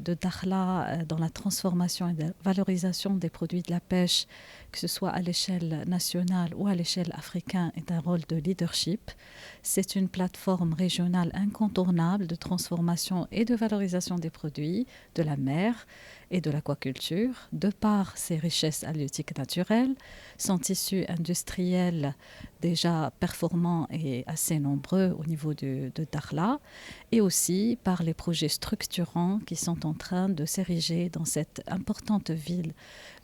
de Dakhla dans la transformation et la valorisation des produits de la pêche, que ce soit à l'échelle nationale ou à l'échelle africaine, est un rôle de leadership. C'est une plateforme régionale incontournable de transformation et de valorisation des produits de la mer et de l'aquaculture, de par ses richesses halieutiques naturelles, son tissu industriel déjà performant et assez nombreux au niveau de Dakhla, et aussi par les projets structurants qui sont en train de s'ériger dans cette importante ville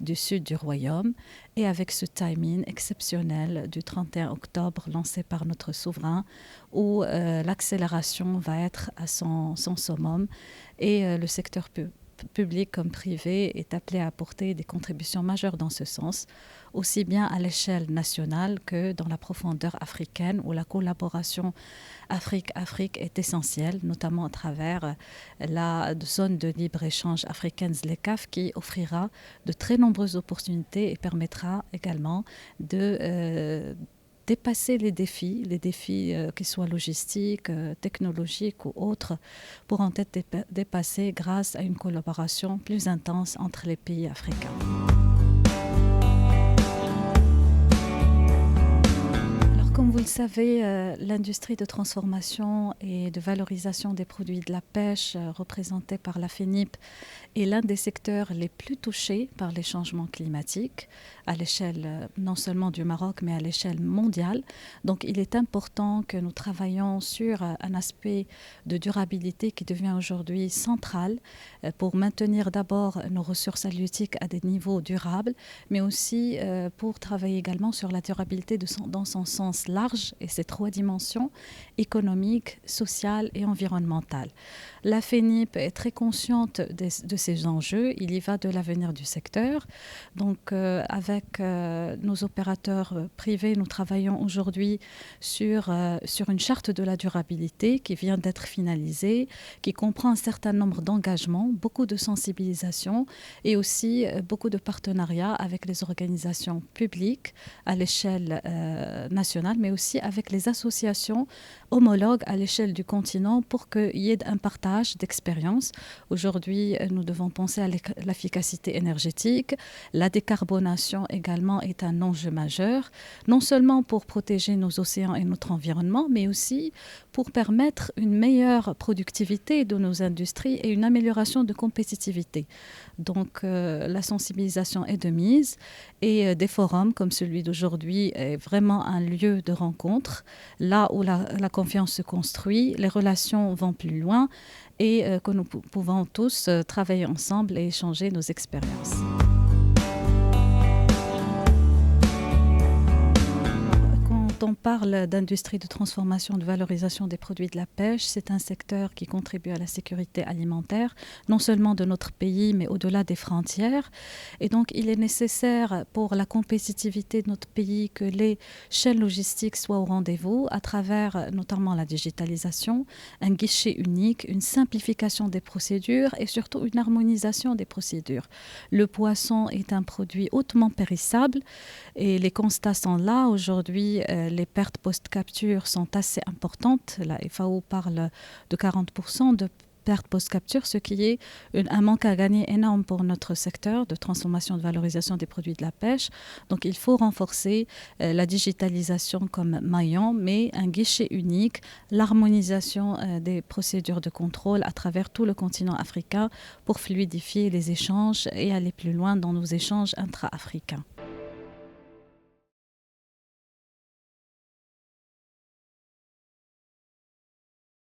du sud du royaume, et avec ce timing exceptionnel du 31 octobre lancé par notre souverain, où l'accélération va être à son summum, et le secteur public comme privé est appelé à apporter des contributions majeures dans ce sens, aussi bien à l'échelle nationale que dans la profondeur africaine, où la collaboration Afrique-Afrique est essentielle, notamment à travers la zone de libre-échange africaine ZLECAf, qui offrira de très nombreuses opportunités et permettra également de dépasser les défis qu'ils soient logistiques, technologiques ou autres, pourront être dépassés grâce à une collaboration plus intense entre les pays africains. Comme vous le savez, l'industrie de transformation et de valorisation des produits de la pêche représentée par la FENIP est l'un des secteurs les plus touchés par les changements climatiques à l'échelle non seulement du Maroc mais à l'échelle mondiale. Donc il est important que nous travaillions sur un aspect de durabilité qui devient aujourd'hui central pour maintenir d'abord nos ressources halieutiques à des niveaux durables, mais aussi pour travailler également sur la durabilité dans son sens large, et ces trois dimensions: économique, sociale et environnementale. La FENIP est très consciente de ces enjeux. Il y va de l'avenir du secteur. Donc avec nos opérateurs privés, nous travaillons aujourd'hui sur une charte de la durabilité qui vient d'être finalisée, qui comprend un certain nombre d'engagements, beaucoup de sensibilisation et aussi beaucoup de partenariats avec les organisations publiques à l'échelle nationale, mais aussi avec les associations homologues à l'échelle du continent pour qu'il y ait un partage d'expériences. Aujourd'hui, nous devons penser à l'efficacité énergétique. La décarbonation également est un enjeu majeur, non seulement pour protéger nos océans et notre environnement, mais aussi pour permettre une meilleure productivité de nos industries et une amélioration de compétitivité. Donc la sensibilisation est de mise, et des forums comme celui d'aujourd'hui est vraiment un lieu de rencontre, là où la confiance se construit, les relations vont plus loin, et que nous pouvons tous travailler ensemble et échanger nos expériences. Quand on parle d'industrie de transformation, de valorisation des produits de la pêche, c'est un secteur qui contribue à la sécurité alimentaire, non seulement de notre pays, mais au-delà des frontières. Et donc, il est nécessaire pour la compétitivité de notre pays que les chaînes logistiques soient au rendez-vous à travers notamment la digitalisation, un guichet unique, une simplification des procédures et surtout une harmonisation des procédures. Le poisson est un produit hautement périssable et les constats sont là. Aujourd'hui, les pertes post-capture sont assez importantes. La FAO parle de 40% de pertes post-capture, ce qui est un manque à gagner énorme pour notre secteur de transformation, de valorisation des produits de la pêche. Donc il faut renforcer la digitalisation comme maillon, mais un guichet unique, l'harmonisation des procédures de contrôle à travers tout le continent africain pour fluidifier les échanges et aller plus loin dans nos échanges intra-africains.